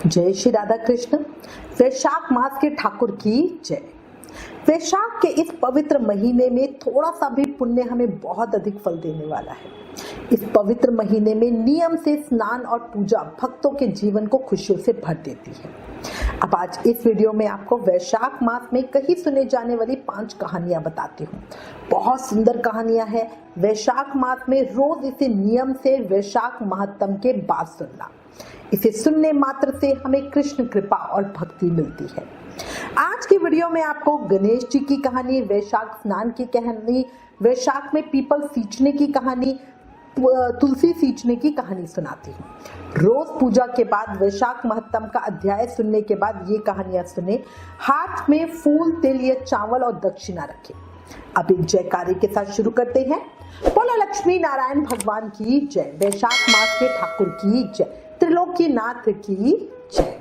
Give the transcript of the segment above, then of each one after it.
जय श्री राधा कृष्ण। वैशाख मास के ठाकुर की जय। वैशाख के इस पवित्र महीने में थोड़ा सा भी पुण्य हमें बहुत अधिक फल देने वाला है। इस पवित्र महीने में नियम से स्नान और पूजा भक्तों के जीवन को खुशियों से भर देती है। अब आज इस वीडियो में आपको वैशाख मास में कहीं सुने जाने वाली 5 कहानियां बताती हूँ। बहुत सुंदर कहानियां हैं। वैशाख मास में रोज इसे नियम से वैशाख महात्म के बाद सुनना। इसे सुनने मात्र से हमें कृष्ण कृपा और भक्ति मिलती है। आज की वीडियो में आपको गणेश जी की कहानी, वैशाख स्नान की कहानी, वैशाख में पीपल सींचने की कहानी, तुलसी सींचने की कहानी सुनाती हूँ। रोज पूजा के बाद वैशाख महत्तम का अध्याय सुनने के बाद ये कहानियां सुने। हाथ में फूल, तिल या चावल और दक्षिणा रखें। अब एक जयकारे के साथ शुरू करते हैं। बोलो लक्ष्मी नारायण भगवान की जय। वैशाख मास के ठाकुर की जय। त्रिलोकीनाथ की जय।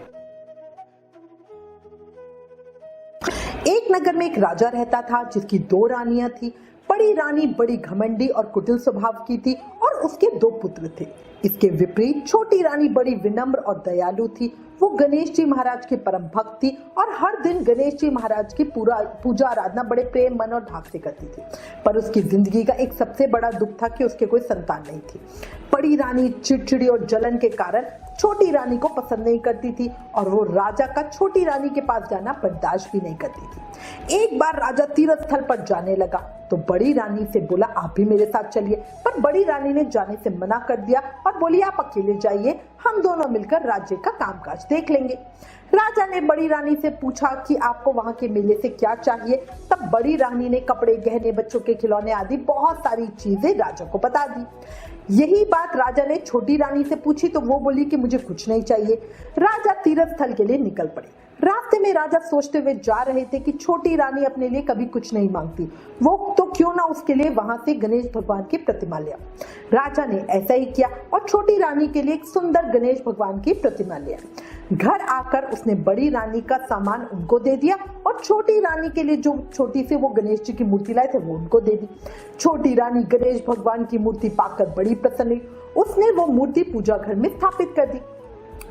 एक नगर में एक राजा रहता था जिसकी 2 रानियां थी। बड़ी रानी बड़ी घमंडी और कुटिल स्वभाव की थी और उसके 2 पुत्र थे। इसके विपरीत छोटी रानी बड़ी विनम्र और दयालु थी। वो गणेश जी महाराज की परम भक्त थी और हर दिन गणेश जी महाराज की पूजा आराधना बड़े प्रेम मन और भाव से करती थी। पर उसकी जिंदगी का एक सबसे बड़ा दुख था कि उसके कोई संतान नहीं थी। बड़ी रानी चिड़चिड़ी और जलन के कारण छोटी रानी को पसंद नहीं करती थी और वो राजा का छोटी रानी के पास जाना बर्दाश्त भी नहीं करती थी। एक बार राजा तीर्थ स्थल पर जाने लगा तो बड़ी रानी से बोला, आप भी मेरे साथ चलिए। पर बड़ी रानी ने जाने से मना कर दिया और बोली, आप अकेले जाइए, हम दोनों मिलकर राज्य का कामकाज देख लेंगे। राजा ने बड़ी रानी से पूछा कि आपको वहां के मेले से क्या चाहिए। तब बड़ी रानी ने कपड़े, गहने, बच्चों के खिलौने आदि बहुत सारी चीजें राजा को बता दी। यही बात राजा ने छोटी रानी से पूछी तो वो बोली कि मुझे कुछ नहीं चाहिए। राजा तीर्थ स्थल के लिए निकल पड़े। रास्ते में राजा सोचते हुए जा रहे थे कि छोटी रानी अपने लिए कभी कुछ नहीं मांगती, वो तो क्यों ना उसके लिए वहां से गणेश भगवान की प्रतिमा ले। राजा ने ऐसा ही किया और छोटी रानी के लिए एक सुंदर गणेश भगवान की प्रतिमा लिया। घर आकर उसने बड़ी रानी का सामान उनको दे दिया और छोटी रानी के लिए जो छोटी सी वो गणेश जी की मूर्ति लाए थे वो उनको दे दी। छोटी रानी गणेश भगवान की मूर्ति पाकर बड़ी प्रसन्न हुई। उसने वो मूर्ति पूजा घर में स्थापित कर दी।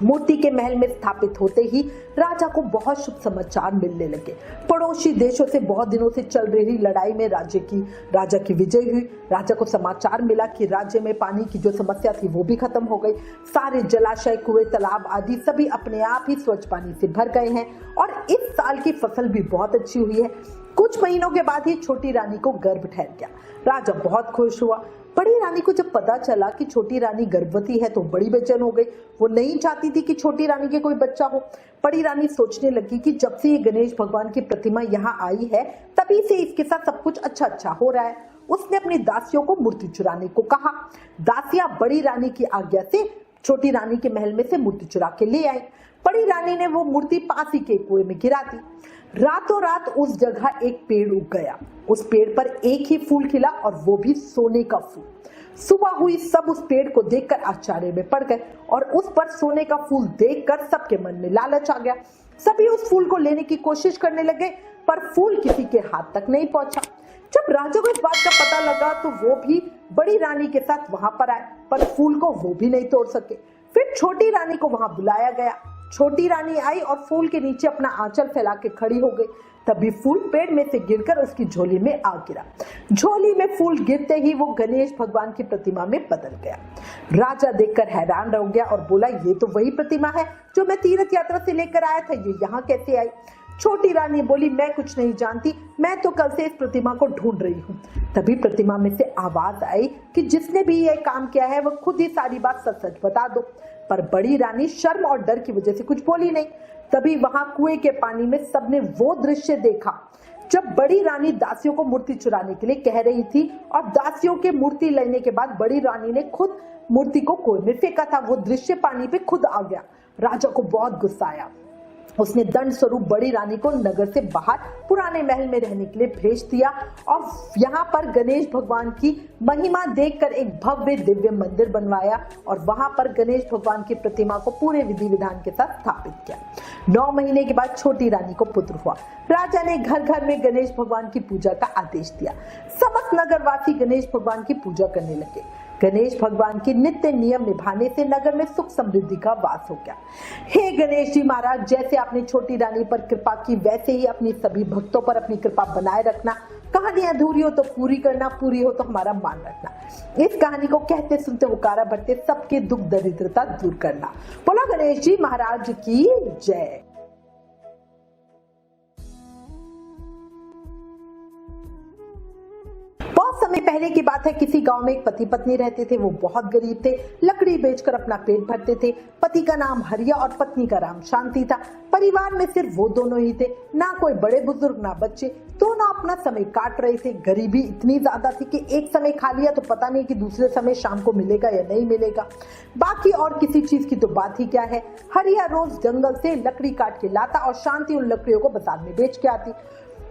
मूर्ति के महल में स्थापित होते ही राजा को बहुत शुभ समाचार मिलने लगे। पड़ोसी देशों से बहुत दिनों से चल रही लड़ाई में राजा की विजय हुई। राजा को समाचार मिला कि राज्य में पानी की जो समस्या थी वो भी खत्म हो गई। सारे जलाशय, कुएं, तालाब आदि सभी अपने आप ही स्वच्छ पानी से भर गए हैं और इस साल की फसल भी बहुत अच्छी हुई है। कुछ महीनों के बाद ही छोटी रानी को गर्भ ठहर गया। राजा बहुत खुश हुआ। बड़ी रानी को जब पता चला कि छोटी रानी गर्भवती है तो बड़ी बेचैन हो गई। वो नहीं चाहती थी कि छोटी रानी के कोई बच्चा हो। बड़ी रानी सोचने लगी कि जब से ये गणेश भगवान की प्रतिमा यहाँ आई है तभी से इसके साथ सब कुछ अच्छा हो रहा है। उसने अपनी दासियों को मूर्ति चुराने को कहा। दासियां बड़ी रानी की आज्ञा से छोटी रानी के महल में से मूर्ति चुरा के ले आई। बड़ी रानी ने वो मूर्ति पास ही के कुएं में गिरा दी। रातों रात उस जगह एक पेड़ उग गया। उस पेड़ पर एक ही फूल खिला और वो भी सोने का फूल। सुबह हुई, सब उस पेड़ को देखकर आश्चर्य में पड़ गए और उस पर सोने का फूल देखकर सबके मन में लालच आ गया। सभी उस फूल को लेने की कोशिश करने लगे पर फूल किसी के हाथ तक नहीं पहुंचा। जब राजा को इस बात का पता लगा तो वो भी बड़ी रानी के साथ वहां पर आए पर फूल को वो भी नहीं तोड़ सके। फिर छोटी रानी को वहां बुलाया गया। छोटी रानी आई और फूल के नीचे अपना आंचल फैला के खड़ी हो गई। तभी फूल पेड़ में से गिरकर उसकी झोली में आ गिरा। झोली में फूल गिरते ही वो गणेश भगवान की प्रतिमा में बदल गया। राजा देखकर हैरान रह गया और बोला, ये तो वही प्रतिमा है जो मैं तीर्थ यात्रा से लेकर आया था, ये यहाँ कैसे आई? छोटी रानी बोली, मैं कुछ नहीं जानती, मैं तो कल से इस प्रतिमा को ढूंढ रही हूँ। तभी प्रतिमा में से आवाज आई कि जिसने भी ये काम किया है वो खुद ही सारी बात सच बता दो। पर बड़ी रानी शर्म और डर की वजह से कुछ बोली नहीं। तभी वहां कुएं के पानी में सबने वो दृश्य देखा जब बड़ी रानी दासियों को मूर्ति चुराने के लिए कह रही थी और दासियों के मूर्ति लेने के बाद बड़ी रानी ने खुद मूर्ति को कुएं में फेंका था। वो दृश्य पानी पे खुद आ गया। राजा को बहुत गुस्सा आया। उसने दंड स्वरूप बड़ी रानी को नगर से बाहर पुराने महल में रहने के लिए भेज दिया और यहाँ पर गणेश भगवान की महिमा देखकर एक भव्य दिव्य मंदिर बनवाया और वहां पर गणेश भगवान की प्रतिमा को पूरे विधि विधान के साथ स्थापित किया। 9 महीने के बाद छोटी रानी को पुत्र हुआ। राजा ने घर घर में गणेश भगवान की पूजा का आदेश दिया। समस्त नगरवासी गणेश भगवान की पूजा करने लगे। गणेश भगवान के नित्य नियम निभाने से नगर में सुख समृद्धि का वास हो गया। हे गणेश जी महाराज, जैसे आपने छोटी रानी पर कृपा की, वैसे ही अपनी सभी भक्तों पर अपनी कृपा बनाए रखना। कहानी अधूरी हो तो पूरी करना, पूरी हो तो हमारा मान रखना। इस कहानी को कहते सुनते हुकारा भरते सबके दुख दरिद्रता दूर करना। बोला गणेश जी महाराज की जय। बहुत समय पहले की बात है, किसी गांव में एक पति पत्नी रहते थे। वो बहुत गरीब थे, लकड़ी बेचकर अपना पेट भरते थे। पति का नाम हरिया और पत्नी का नाम शांति था। परिवार में सिर्फ वो दोनों ही थे, ना कोई बड़े बुजुर्ग ना बच्चे। दोनों अपना समय काट रहे थे। गरीबी इतनी ज्यादा थी कि एक समय खा लिया तो पता नहीं कि दूसरे समय शाम को मिलेगा या नहीं मिलेगा। बाकी और किसी चीज की तो बात ही क्या है। हरिया रोज जंगल से लकड़ी काट के लाता और शांति उन लकड़ियों को बाजार में बेच के आती।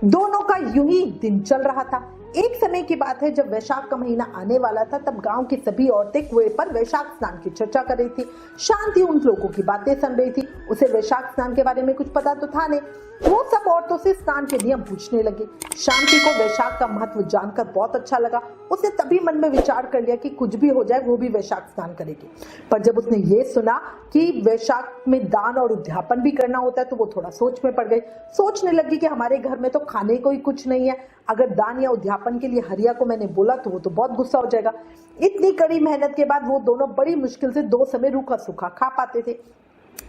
दोनों का यूं ही दिन चल रहा था। एक समय की बात है, जब वैशाख का महीना आने वाला था, तब गांव की सभी औरतें कुएं पर वैशाख स्नान की चर्चा कर रही थी। शांति उन लोगों की बातें सुन रही थी। उसे वैशाख स्नान के बारे में कुछ पता तो था नहीं। वो सब औरतों से स्नान के नियम पूछने लगे। शांति को वैशाख का महत्व जानकर बहुत अच्छा लगा। उसने तभी मन में विचार कर लिया कि कुछ भी हो जाए वो भी वैशाख स्नान करेगी। पर जब उसने ये सुना कि वैशाख में दान और उद्यापन भी करना होता है, तो वो थोड़ा सोच में पड़ गई। सोचने लगी कि हमारे घर में तो खाने को ही कुछ नहीं है, अगर दान या उद्यापन के लिए हरिया को मैंने बोला तो वो तो बहुत गुस्सा हो जाएगा। इतनी कड़ी मेहनत के बाद वो दोनों बड़ी मुश्किल से 2 समय रूखा सूखा खा पाते थे।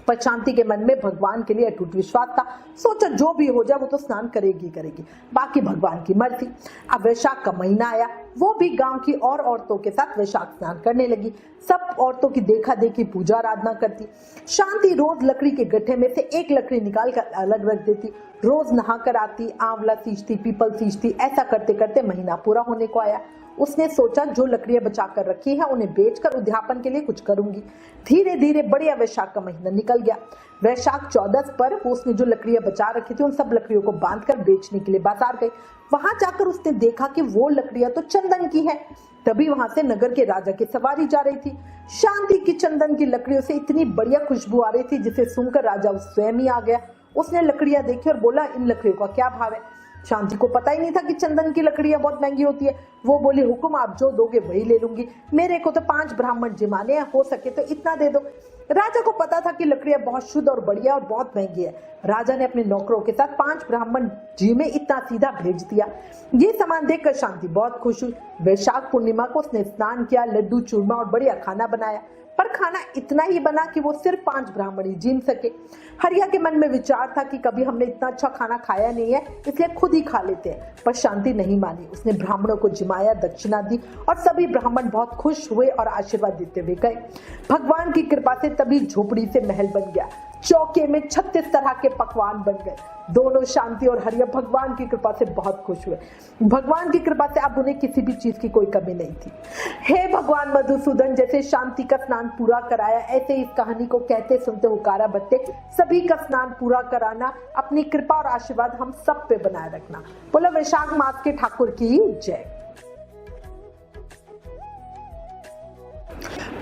पर शांति के मन में भगवान के लिए अटूट विश्वास था। सोचा जो भी हो जाए वो तो स्नान करेगी करेगी, बाकी भगवान की मर्जी। अब वैशाख का महीना आया, वो भी गांव की और औरतों के साथ वैशाख स्नान करने लगी। सब औरतों की देखा देखी पूजा आराधना करती। शांति रोज लकड़ी के गड्ढे में से एक लकड़ी निकाल कर अलग रख देती। रोज नहा कर आती, आंवला सींचती, पीपल सींचती। ऐसा करते करते महीना पूरा होने को आया। उसने सोचा जो लकड़ियां बचा कर रखी है उन्हें बेचकर उद्यापन के लिए कुछ करूंगी। धीरे धीरे बढ़िया वैशाख का महीना निकल गया। वैशाख 14 पर उसने जो लकड़ियां बचा रखी थी उन सब लकड़ियों को बांधकर बेचने के लिए बाजार गई। वहां जाकर उसने देखा कि वो लकड़ियां तो चंदन की है। तभी वहां से नगर के राजा की सवारी जा रही थी। शांति की चंदन की लकड़ियों से इतनी बढ़िया खुशबू आ रही थी जिसे सुनकर राजा स्वयं ही आ गया। उसने लकड़ियां देखी और बोला, इन लकड़ियों का क्या भाव है? शांति को पता ही नहीं था कि चंदन की लकड़ियां बहुत महंगी होती है। वो बोली, हुक्म, आप जो दोगे वही ले लूंगी। मेरे को तो 5 ब्राह्मण जिमाने हैं, हो सके तो इतना दे दो। राजा को पता था कि लकड़ियां बहुत शुद्ध और बढ़िया और बहुत महंगी है। राजा ने अपने नौकरों के साथ 5 ब्राह्मण जी में इतना सीधा भेज दिया। ये सामान देखकर शांति बहुत खुश हुई। वैशाख पूर्णिमा को उसने स्नान किया, लड्डू चूरमा और बढ़िया खाना बनाया। पर खाना इतना ही बना कि वो सिर्फ 5 ब्राह्मण ही जीम सके। हरिया के मन में विचार था कि कभी हमने इतना अच्छा खाना खाया नहीं है, इसलिए खुद ही खा लेते हैं। पर शांति नहीं मानी। उसने ब्राह्मणों को जिमाया, दक्षिणा दी और सभी ब्राह्मण बहुत खुश हुए और आशीर्वाद देते हुए गए। भगवान की कृपा से तभी झोपड़ी से महल बन गया। चौके में 36 तरह के पकवान बन गए। दोनों शांति और हरिया भगवान की कृपा से बहुत खुश हुए। भगवान की कृपा से अब उन्हें किसी भी चीज की कोई कमी नहीं थी। हे भगवान मधुसूदन, जैसे शांति का स्नान पूरा कराया, ऐसे इस कहानी को कहते सुनते हुकारा भरते सभी का स्नान पूरा कराना। अपनी कृपा और आशीर्वाद हम सब पे बनाए रखना। बोलो वैशाख मास के ठाकुर की जय।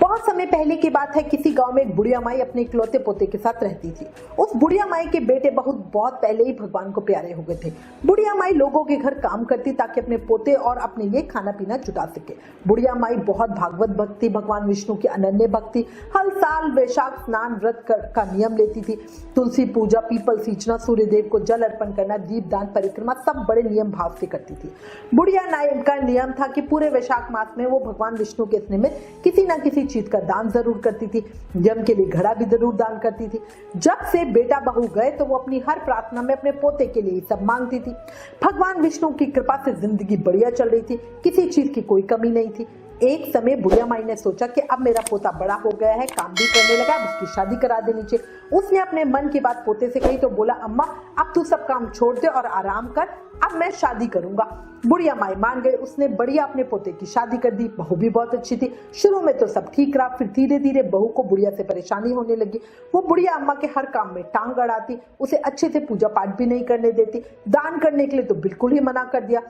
बहुत समय पहले की बात है, किसी गांव में एक बुढ़िया माई अपने इकलौते पोते के साथ रहती थी। उस बुढ़िया माई के बेटे बहुत पहले ही भगवान को प्यारे हो गए थे। बुढ़िया माई लोगों के घर काम करती ताकि अपने पोते और अपने लिए खाना पीना जुटा सके। बुढ़िया माई बहुत भागवत भक्ति, भगवान विष्णु की अनन्य भक्ति, हर साल वैशाख स्नान व्रत का नियम लेती थी। तुलसी पूजा, पीपल सींचना, सूर्य देव को जल अर्पण करना, दीप दान, परिक्रमा सब बड़े नियम भाव से करती थी। बुढ़िया नाई का नियम था कि पूरे वैशाख मास में वो भगवान विष्णु के स्नेह में किसी न किसी चीज का दान जरूर करती थी। यम के लिए घड़ा भी जरूर दान करती थी। जब से बेटा बहू गए तो वो अपनी हर प्रार्थना में अपने पोते के लिए सब मांगती थी। भगवान विष्णु की कृपा से जिंदगी बढ़िया चल रही थी, किसी चीज की कोई कमी नहीं थी। एक समय बुढ़िया माई ने सोचा कि अब मेरा पोता बड़ा हो गया है, काम भी करने लगा, अब उसकी शादी करा देनी चाहिए। उसने अपने मन की बात पोते से कही तो बोला, अम्मा अब तू सब काम छोड़ दे और आराम कर, अब मैं शादी करूंगा। बुढ़िया माई मान गई। उसने बढ़िया अपने पोते की शादी कर दी। बहू भी बहुत अच्छी थी। शुरू में तो सब ठीक रहा, फिर धीरे धीरे बहू को बुढ़िया से परेशानी होने लगी। वो बुढ़िया अम्मा के हर काम में टांग अड़ाती, उसे अच्छे से पूजा पाठ भी नहीं करने देती, दान करने के लिए तो बिल्कुल ही मना कर दिया।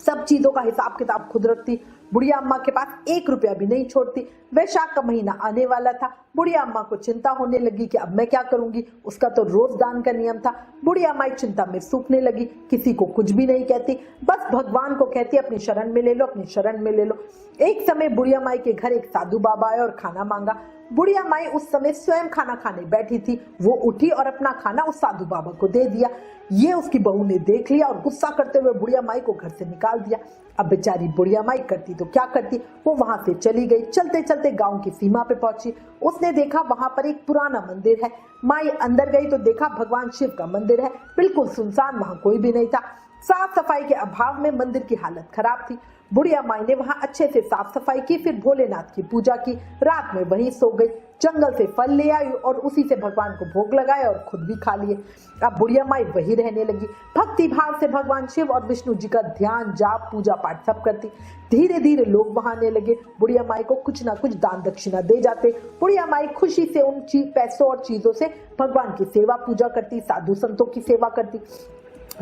सब चीजों का हिसाब किताब खुद रखती। बुढ़िया अम्मा के पास 1 रुपया भी नहीं छोड़ती। वैशाख का महीना आने वाला था। बुढ़िया अम्मा को चिंता होने लगी कि अब मैं क्या करूंगी। उसका तो रोज दान का नियम था। बुढ़िया अम्मा एक चिंता में सूखने लगी। किसी को कुछ भी नहीं कहती, बस भगवान को कहती अपनी शरण में ले लो, अपनी शरण में ले लो। एक समय बुढ़िया माई के घर एक साधु बाबा आए और खाना मांगा। बुढ़िया माई उस समय स्वयं खाना खाने बैठी थी। वो उठी और अपना खाना उस साधु बाबा को दे दिया। ये उसकी बहू ने देख लिया और गुस्सा करते हुए बुढ़िया माई को घर से निकाल दिया। अब बेचारी बुढ़िया माई करती तो क्या करती, वो वहां से चली गई। चलते चलते गांव की सीमा पे पहुंची। उसने देखा वहां पर एक पुराना मंदिर है। माई अंदर गई तो देखा भगवान शिव का मंदिर है, बिल्कुल सुनसान, वहां कोई भी नहीं था। साफ सफाई के अभाव में मंदिर की हालत खराब थी। बुढ़िया माई ने वहां अच्छे से साफ सफाई की, फिर भोलेनाथ की पूजा की। रात में वहीं सो गई। जंगल से फल ले आई और उसी से भगवान को भोग लगाए और खुद भी खा लिए। अब बुढ़िया माई वही रहने लगी। भक्ति भाव से भगवान शिव और विष्णु जी का ध्यान, जाप, पूजा पाठ सब करती। धीरे धीरे लोग वहां आने लगे। बुढ़िया माई को कुछ ना कुछ दान दक्षिणा दे जाते। बुढ़िया माई खुशी से उन पैसों और चीजों से भगवान की सेवा पूजा करती, साधु संतों की सेवा करती।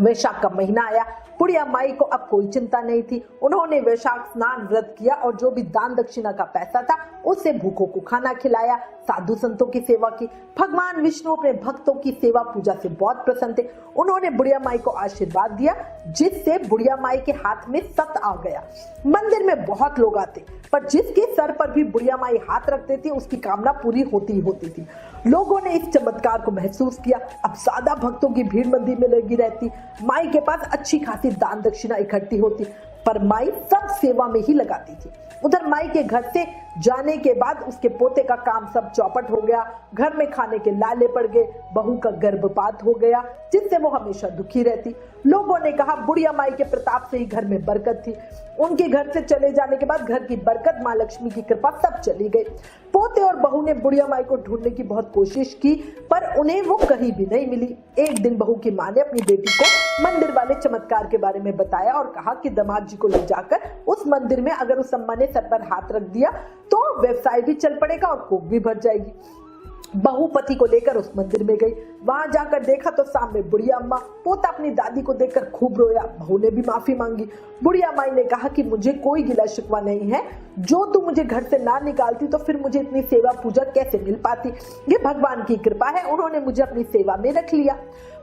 वैशाख का महीना आया। बुढ़िया माई को अब कोई चिंता नहीं थी। उन्होंने वैशाख स्नान व्रत किया और जो भी दान दक्षिणा का पैसा था उससे भूखों को खाना खिलाया, साधु संतों की सेवा की। भगवान विष्णु अपने भक्तों की सेवा पूजा से बहुत प्रसन्न थे। उन्होंने बुढ़िया माई को आशीर्वाद दिया, जिससे बुढ़िया माई के हाथ में सत आ गया। मंदिर में बहुत लोग आते, पर जिसके सर पर भी बुढ़िया माई हाथ रखते थे उसकी कामना पूरी होती ही होती थी। लोगों ने इस चमत्कार को महसूस किया। अब ज्यादा भक्तों की भीड़ मंदिर में लगी रहती। माई के पास अच्छी खासी दान दक्षिणा इकट्ठी होती, पर माई सब सेवा में ही लगाती थी। उधर माई के घर से जाने के बाद उसके पोते का काम सब चौपट हो गया। घर में खाने के लाले पड़ गए। बहू का गर्भपात हो गया, जिससे वो हमेशा दुखी रहती। लोगों ने कहा बुढ़िया माई के प्रताप से ही घर में बरकत थी। उनके घर से चले जाने के बाद घर की बरकत, माँ लक्ष्मी की कृपा सब चली गई। पोते और बहू ने बुढ़िया माई को ढूंढने की बहुत कोशिश की, पर उन्हें वो कहीं भी नहीं मिली। एक दिन बहू की माँ ने अपनी बेटी को मंदिर वाले चमत्कार के बारे में बताया और कहा कि दामाद जी को ले जाकर उस मंदिर में अगर उस अम्मा ने सर पर हाथ रख दिया तो व्यवसाय भी चल पड़ेगा और कोख भी भर जाएगी। बहू पति को लेकर उस मंदिर में गई। वहां जाकर देखा तो सामने बुढ़िया अम्मा। पोता अपनी दादी को देखकर खूब रोया। बहू ने भी माफी मांगी। बुढ़िया माई ने कहा कि मुझे कोई गिला शिकवा नहीं है, जो तू मुझे घर से ना निकालती तो फिर मुझे इतनी सेवा पूजा कैसे मिल पाती। ये भगवान की कृपा है, उन्होंने मुझे अपनी सेवा में रख लिया।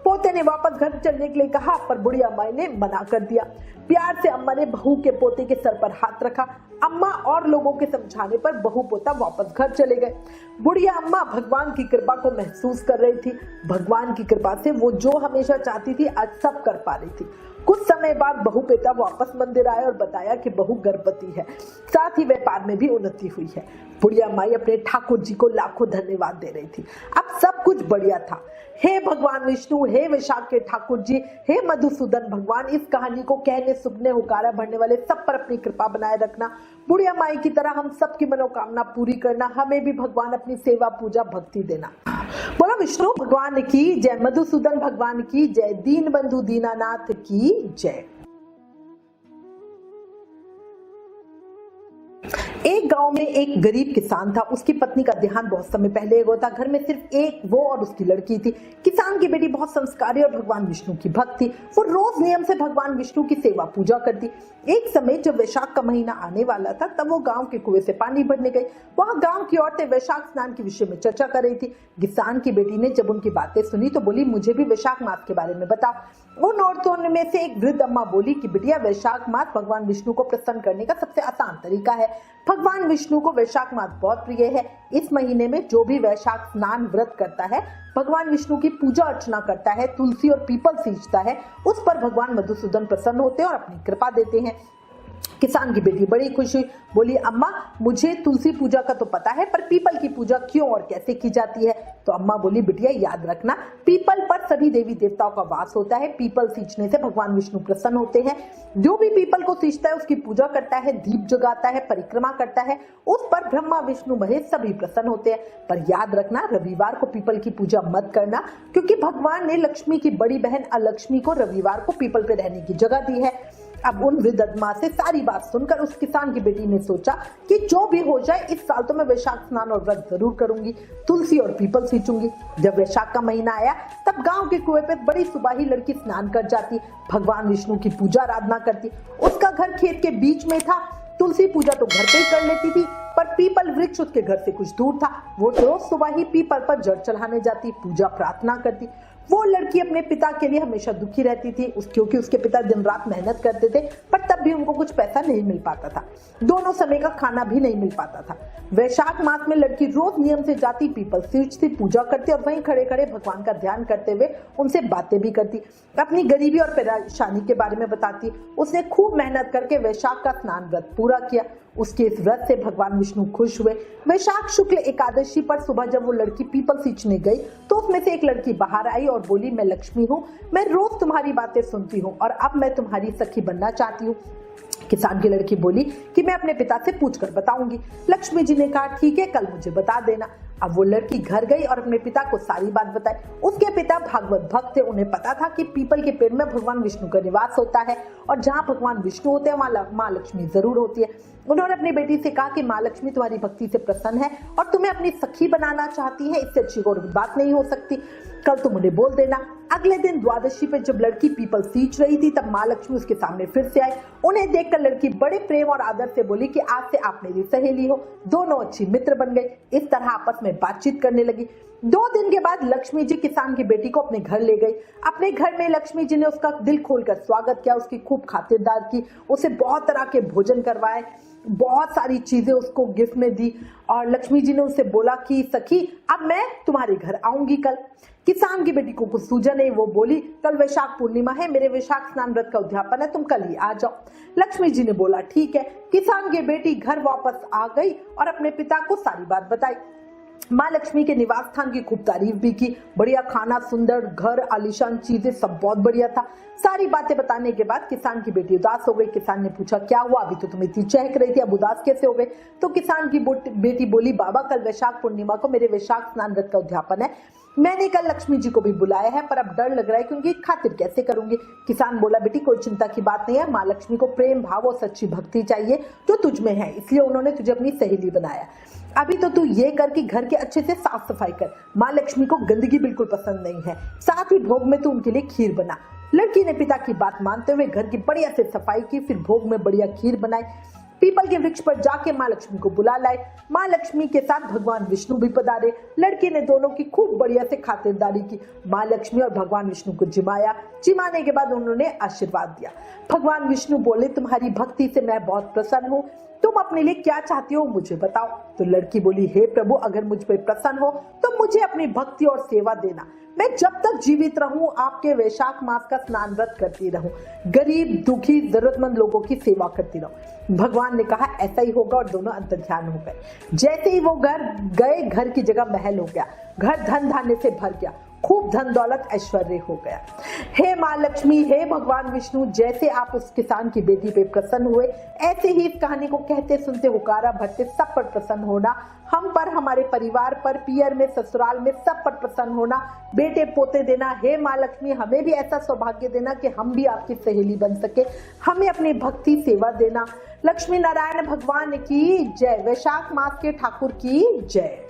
पोते ने वापस घर चलने के लिए कहा, पर बुढ़िया माई ने मना कर दिया। प्यार से अम्मा ने बहू के पोते के सर पर हाथ रखा। अम्मा और लोगों के समझाने पर बहू पोता वापस घर चले गए। बुढ़िया अम्मा भगवान की कृपा को महसूस कर रही थी। भगवान की कृपा से वो जो हमेशा चाहती थी आज सब कर पा रही थी। कुछ समय बाद बहू बेटा वापस मंदिर आए और बताया कि बहू गर्भवती है, साथ ही व्यापार में भी उन्नति हुई है। बुढ़िया माई अपने ठाकुर जी को लाखों धन्यवाद दे रही थी। अब सब कुछ बढ़िया था। हे भगवान विष्णु, हे वैशाख के ठाकुर जी, हे मधुसूदन भगवान, इस कहानी को कहने, सुनने, हुकारा भरने वाले सब पर अपनी कृपा बनाए रखना। बुढ़िया माई की तरह हम सबकी मनोकामना पूरी करना। हमें भी भगवान अपनी सेवा पूजा भक्ति देना। बोलो विष्णु भगवान की जय, मधुसूदन भगवान की जय, दीन बंधु दीनानाथ की जय। एक गांव में एक गरीब किसान था। उसकी पत्नी का देहांत बहुत समय पहले हुआ था। घर में सिर्फ एक वो और उसकी लड़की थी। किसान की बेटी बहुत संस्कारी और भगवान विष्णु की भक्त थी। वो रोज नियम से भगवान विष्णु की सेवा पूजा करती। एक समय जब वैशाख का महीना आने वाला था, तब वो गांव के कुएं से पानी भरने गई। वहां गांव की औरतें वैशाख स्नान के विषय में चर्चा कर रही थी। किसान की बेटी ने जब उनकी बातें सुनी तो बोली, मुझे भी वैशाख मास के बारे में बताओ। उन औरतों में से एक वृद्ध अम्मा बोली कि बिटिया, वैशाख मास भगवान विष्णु को प्रसन्न करने का सबसे आसान तरीका है। भगवान विष्णु को वैशाख मास बहुत प्रिय है। इस महीने में जो भी वैशाख स्नान व्रत करता है, भगवान विष्णु की पूजा अर्चना करता है, तुलसी और पीपल सींचता है, उस पर भगवान मधुसूदन प्रसन्न होते हैं और अपनी कृपा देते हैं। किसान की बेटी बड़ी खुश हुई, बोली, अम्मा मुझे तुलसी पूजा का तो पता है, पर पीपल की पूजा क्यों और कैसे की जाती है? तो अम्मा बोली, बिटिया याद रखना, पीपल पर सभी देवी देवताओं का वास होता है। पीपल सींचने से भगवान विष्णु प्रसन्न होते हैं। जो भी पीपल को सींचता है उसकी पूजा करता है, दीप जगाता है, परिक्रमा करता है, उस पर ब्रह्मा विष्णु महेश सभी प्रसन्न होते हैं। पर याद रखना, रविवार को पीपल की पूजा मत करना, क्योंकि भगवान ने लक्ष्मी की बड़ी बहन अलक्ष्मी को रविवार को पीपल पे रहने की जगह दी है। अब उन वृद्ध अम्मा से सारी बात सुनकर उस किसान की बेटी ने सोचा कि जो भी हो जाए, इस साल तो मैं वैशाख स्नान और व्रत जरूर करूंगी, तुलसी और पीपल सींचूंगी। जब वैशाख का महीना आया, तब गांव के कुएं पे बड़ी सुबाही लड़की स्नान कर जाती, भगवान विष्णु की पूजा आराधना करती। उसका घर खेत के बीच में था। तुलसी पूजा तो घर पे ही कर लेती थी, पर पीपल वृक्ष उसके घर से कुछ दूर था। वो रोज सुबह ही पीपल पर जल चढ़ाने जाती, पूजा प्रार्थना करती। वो लड़की अपने पिता के लिए हमेशा दुखी रहती थी, क्योंकि उसके पिता दिन रात मेहनत करते थे, पर तब भी उनको कुछ पैसा नहीं मिल पाता था। दोनों समय का खाना भी नहीं मिल पाता था। वैशाख मास में लड़की रोज नियम से जाती, पीपल सींचती, पूजा करती और वहीं खड़े खड़े भगवान का ध्यान करते हुए उनसे बातें भी करती, अपनी गरीबी और परेशानी के बारे में बताती। उसने खूब मेहनत करके वैशाख का स्नान व्रत पूरा किया। उसके इस व्रत से भगवान विष्णु खुश हुए। वैशाख शुक्ल एकादशी पर सुबह जब वो लड़की पीपल सींचने गई तो उसमें से एक लड़की बाहर आई और बोली, मैं लक्ष्मी हूँ, मैं रोज तुम्हारी बातें सुनती हूँ और अब मैं तुम्हारी सखी बनना चाहती हूँ। किसान की लड़की बोली कि मैं अपने पिता से पूछकर बताऊंगी। लक्ष्मी जी ने कहा, ठीक है, कल मुझे बता देना। अब वो लड़की घर गई और अपने पिता को सारी बात बताई। उसके पिता भागवत भक्त थे, उन्हें पता था कि पीपल के पेड़ में भगवान विष्णु का निवास होता है और जहाँ भगवान विष्णु होते हैं वहाँ माँ लक्ष्मी जरूर होती है। उन्होंने अपनी बेटी से कहा कि माँ लक्ष्मी तुम्हारी भक्ति से प्रसन्न है और तुम्हें अपनी सखी बनाना चाहती है, इससे अच्छी और बात नहीं हो सकती, कल तुम उन्हें बोल देना। अगले दिन द्वादशी पे जब लड़की पीपल सींच रही थी तब माँ लक्ष्मी उसके सामने फिर से आई। उन्हें देखकर लड़की बड़े प्रेम और आदर से बोली कि आज से आप मेरी सहेली हो। दोनों अच्छी मित्र बन गई। इस तरह आपस में बातचीत करने लगी। 2 दिन के बाद लक्ष्मी जी किसान की बेटी को अपने घर ले गई। अपने घर में लक्ष्मी जी ने उसका दिल खोलकर स्वागत किया, उसकी खूब खातिरदारी की, उसे बहुत तरह के भोजन करवाए, बहुत सारी चीजें उसको गिफ्ट में दी और लक्ष्मी जी ने उससे बोला कि सखी अब मैं तुम्हारे घर आऊंगी कल। किसान की बेटी को कुछ सूझा नहीं, वो बोली कल वैशाख पूर्णिमा है, मेरे वैशाख स्नान व्रत का उद्यापन है, तुम कल ही आ जाओ। लक्ष्मी जी ने बोला ठीक है। किसान की बेटी घर वापस आ गई और अपने पिता को सारी बात बताई। माँ लक्ष्मी के निवास स्थान की खूब तारीफ भी की, बढ़िया खाना, सुंदर घर, आलीशान चीजें, सब बहुत बढ़िया था। सारी बातें बताने के बाद किसान की बेटी उदास हो गई। किसान ने पूछा क्या हुआ, अभी तो तुम इतनी चहक रही थी, अब उदास कैसे हो गए? तो किसान की बेटी बोली, बाबा कल वैशाख पूर्णिमा को मेरे वैशाख स्नान व्रत का उद्यापन है, मैंने कल लक्ष्मी जी को भी बुलाया है, पर अब डर लग रहा है क्योंकि खातिर कैसे करूंगी। किसान बोला, बेटी कोई चिंता की बात नहीं है, माँ लक्ष्मी को प्रेम भाव और सच्ची भक्ति चाहिए जो तुझ में है, इसलिए उन्होंने तुझे अपनी सहेली बनाया। अभी तो तू ये कर कि घर के अच्छे से साफ सफाई कर, माँ लक्ष्मी को गंदगी बिल्कुल पसंद नहीं है, साथ ही भोग में तू उनके लिए खीर बना। लड़की ने पिता की बात मानते हुए घर की बढ़िया से सफाई की, फिर भोग में बढ़िया खीर बनाई। पीपल के वृक्ष पर जाके माँ लक्ष्मी को बुला लाए। माँ लक्ष्मी के साथ भगवान विष्णु भी पधारे। लड़की ने दोनों की खूब बढ़िया से खातिरदारी की। माँ लक्ष्मी और भगवान विष्णु को जिमाया। जिमाने के बाद उन्होंने आशीर्वाद दिया। भगवान विष्णु बोले, तुम्हारी भक्ति से मैं बहुत प्रसन्न हूँ, तुम अपने लिए क्या चाहती हो मुझे बताओ। तो लड़की बोली, हे प्रभु, अगर मुझ पर प्रसन्न हो तो मुझे अपनी भक्ति और सेवा देना। मैं जब तक जीवित रहूं आपके वैशाख मास का स्नान व्रत करती रहूं, गरीब, दुखी, जरूरतमंद लोगों की सेवा करती रहूं। भगवान ने कहा ऐसा ही होगा और दोनों अंतर्ध्यान हो गए। जैसे ही वो घर गए, घर की जगह महल हो गया, घर धन धान्य से भर गया, खूब धन दौलत ऐश्वर्य हो गया। हे माँ लक्ष्मी, हे भगवान विष्णु, जैसे आप उस किसान की बेटी पे प्रसन्न हुए, ऐसे ही इस कहानी को कहते सुनते हुकारा भरते सब पर प्रसन्न होना। हम पर, हमारे परिवार पर, पियर में, ससुराल में, सब पर प्रसन्न होना। बेटे पोते देना। हे माँ लक्ष्मी, हमें भी ऐसा सौभाग्य देना कि हम भी आपकी सहेली बन सके, हमें अपनी भक्ति सेवा देना। लक्ष्मी नारायण भगवान की जय। वैशाख मास के ठाकुर की जय।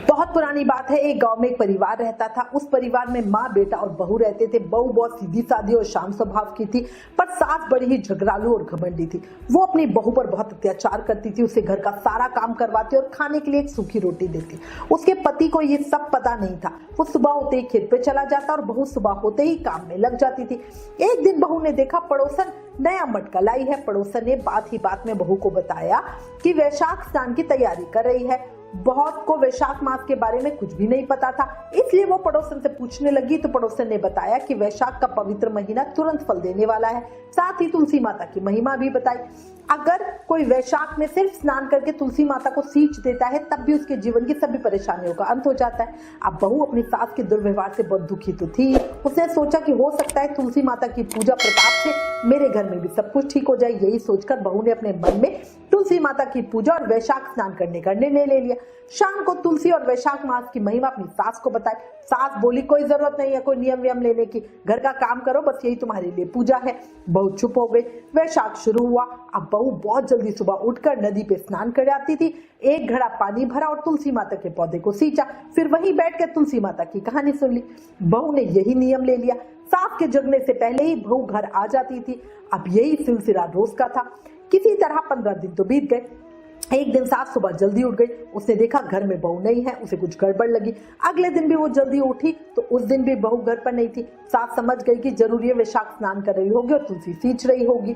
बहुत पुरानी बात है, एक गांव में एक परिवार रहता था। उस परिवार में माँ, बेटा और बहू रहते थे। बहू बहुत सीधी सादी और शांत स्वभाव की थी, पर सास बड़ी ही झगड़ालू और घमंडी थी। वो अपनी बहू पर बहुत अत्याचार करती थी, उसे घर का सारा काम करवाती और खाने के लिए एक सूखी रोटी देती। उसके पति को ये सब पता नहीं था। वो सुबह होते ही खेत पे चला जाता और बहू सुबह होते ही काम में लग जाती थी। एक दिन बहू ने देखा पड़ोसन नया मटका लाई है। पड़ोसन ने बात ही बात में बहू को बताया कि वैशाख स्नान की तैयारी कर रही है। बहुत को वैशाख मास के बारे में कुछ भी नहीं पता था, इसलिए वो पड़ोसन से पूछने लगी। तो पड़ोसन ने बताया कि वैशाख का पवित्र महीना तुरंत फल देने वाला है। साथ ही तुलसी माता की महिमा भी बताई। अगर कोई वैशाख में सिर्फ स्नान करके तुलसी माता को सींच देता है, तब भी उसके जीवन की सभी परेशानियों का अंत हो जाता है। अब बहू अपनी सास के दुर्व्यवहार से बहुत दुखी तो थी। उसने सोचा कि हो सकता है तुलसी माता की पूजा प्रताप से मेरे घर में भी सब कुछ ठीक हो जाए। यही सोचकर बहू ने अपने मन में तुलसी माता की पूजा और वैशाख स्नान करने का निर्णय ले लिया। शाम को तुलसी और वैशाख मास की महिमा अपनी सास को बताई। सास बोली कोई जरूरत नहीं है कोई नियम वियम लेने की, घर का काम करो, बस यही तुम्हारे लिए पूजा है। बहू चुप हो गई। वैशाख शुरू हुआ। अब बहू बहुत जल्दी सुबह उठकर नदी पे स्नान कर आती थी। एक घड़ा पानी भरा और तुलसी माता के पौधे को सींचा, फिर वहीं बैठकर तुलसी माता की कहानी सुन ली। बहू ने यही नियम ले लिया। सास के जगने से पहले ही बहू घर आ जाती थी। अब यही सिलसिला रोज का था। किसी तरह 15 दिन तो बीत गए। एक दिन सास सुबह जल्दी उठ गई। उसने देखा घर में बहू नहीं है, उसे कुछ गड़बड़ लगी। अगले दिन भी वो जल्दी उठी तो उस दिन भी बहू घर पर नहीं थी। सास समझ गई कि जरूर ये वैशाख स्नान कर रही होगी और तुलसी सींच रही होगी।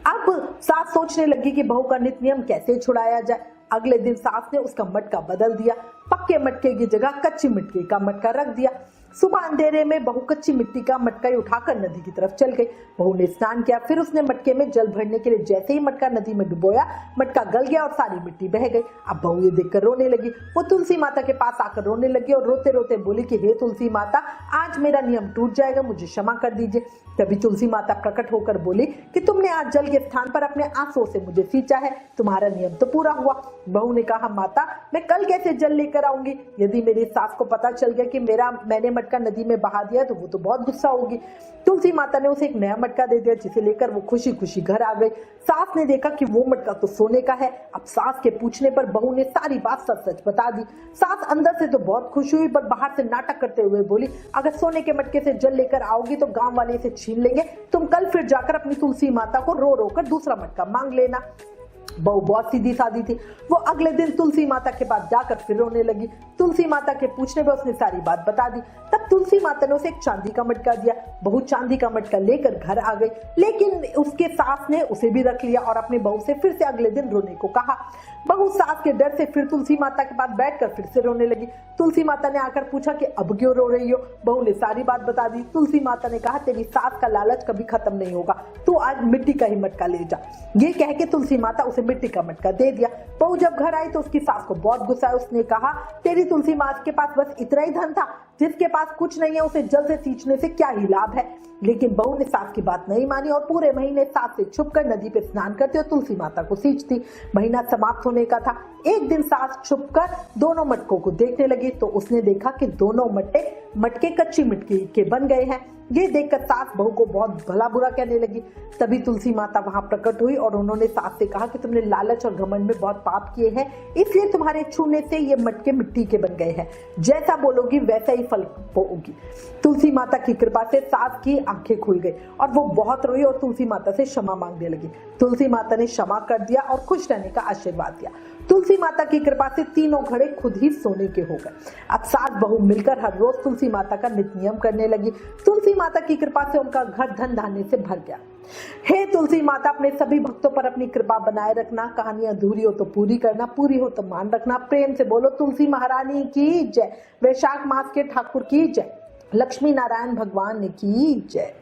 अब सास सोचने लगी कि बहू का नित्य नियम कैसे छुड़ाया जाए। अगले दिन सास ने उसका मटका बदल दिया। पक्के मटके की जगह कच्ची मिट्टी का मटका रख दिया। सुबह अंधेरे में बहू कच्ची मिट्टी का मटका उठाकर नदी की तरफ चल गई। बहू ने स्नान किया, फिर उसने मटके में जल भरने के लिए जैसे ही मटका नदी में डुबोया, मटका गल गया और सारी मिट्टी बह गई। अब बहू ये देखकर रोने लगी। वो तुलसी माता के पास आकर रोने लगी और रोते रोते बोली कि हे तुलसी माता, आज मेरा नियम टूट जाएगा, मुझे क्षमा कर दीजिए। तभी तुलसी माता प्रकट होकर बोली कि तुमने आज जल के स्थान पर अपने आंसुओं से मुझे सींचा है, तुम्हारा नियम तो पूरा हुआ। बहू ने कहा माता, मैं कल कैसे जल लेकर आऊंगी? यदि मेरी सास को पता चल गया कि मैंने मटका नदी में बहा दिया तो वो तो बहुत गुस्सा होगी। तुलसी माता ने उसे एक नया मटका दे दिया, जिसे लेकर वो खुशी खुशी घर आ गई। सास ने देखा कि वो मटका तो सोने का है। अब सास के पूछने पर बहू ने सारी बात सच सच बता दी। सास अंदर से तो बहुत खुश हुई, पर बाहर से नाटक करते हुए बोली, अगर सोने के मटके से जल लेकर आओगी तो गांव वाले इसे छीन लेंगे। तुम कल फिर जाकर अपनी तुलसी माता को रो रो कर दूसरा मटका मांग लेना। बहू बहुत सीधी सादी थी। वो अगले दिन तुलसी माता के पास जाकर फिर रोने लगी। तुलसी माता के पूछने पर उसने सारी बात बता दी। तब तुलसी माता ने उसे एक चांदी का मटका दिया। बहू चांदी का मटका लेकर घर आ गई, लेकिन उसके सास ने उसे भी रख लिया और अपनी बहू से फिर से अगले दिन रोने को कहा। बहू सास के डर से फिर तुलसी माता के पास बैठकर फिर से रोने लगी। तुलसी माता ने आकर पूछा कि अब क्यों रो रही हो? बहू ने सारी बात बता दी। तुलसी माता ने कहा, तेरी सास का लालच कभी खत्म नहीं होगा, तू आज मिट्टी का ही मटका ले जा। ये कह के तुलसी माता उसे मिट्टी का मटका दे दिया। बहू जब घर आई तो उसकी सास को बहुत गुस्सा आया। उसने कहा, तेरी तुलसी माता के पास बस इतना ही धन था, जिसके पास कुछ नहीं है उसे जल से सींचने से क्या ही लाभ है। लेकिन बहू ने सास की बात नहीं मानी और पूरे महीने सास से छुपकर नदी पे स्नान करती और तुलसी माता को सींचती। महीना समाप्त होने का था। एक दिन सास छुपकर दोनों मटकों को देखने लगी तो उसने देखा कि दोनों मटके कच्ची मिट्टी के बन गए हैं। ये देखकर सास बहू को बहुत भला बुरा कहने लगी। तभी तुलसी माता वहां प्रकट हुई और उन्होंने सास से कहा कि तुमने लालच और घमंड में बहुत पाप किए हैं, इसलिए तुम्हारे छूने से ये मटके मिट्टी के बन गए हैं। जैसा बोलोगी वैसा ही फल होगी। तुलसी माता की कृपा से सास की आंखें खुल गई और वो बहुत रोई और तुलसी माता से क्षमा मांगने लगी। तुलसी माता ने क्षमा कर दिया और खुश रहने का आशीर्वाद दिया। तुलसी माता की कृपा से तीनों घड़े खुद ही सोने के हो गए। अब सास बहू मिलकर हर रोज तुलसी माता का नित्य नियम करने लगी। तुलसी माता की कृपा से उनका घर धन धान्य से भर गया। हे तुलसी माता, अपने सभी भक्तों पर अपनी कृपा बनाए रखना। कहानी अधूरी हो तो पूरी करना, पूरी हो तो मान रखना। प्रेम से बोलो तुलसी महारानी की जय, वैशाख मास के ठाकुर की जय, लक्ष्मी नारायण भगवान की जय।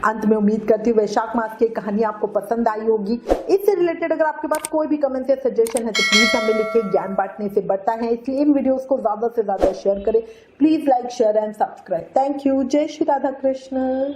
अंत में उम्मीद करती हूँ वैशाख मास की कहानी आपको पसंद आई होगी। इससे रिलेटेड अगर आपके पास कोई भी कमेंट या सजेशन है तो प्लीज हमें लिखिए। ज्ञान बांटने से बढ़ता है, इसलिए इन वीडियोस को ज्यादा से ज्यादा शेयर करें। Please like, share and subscribe. Thank you. जय श्री राधा कृष्ण।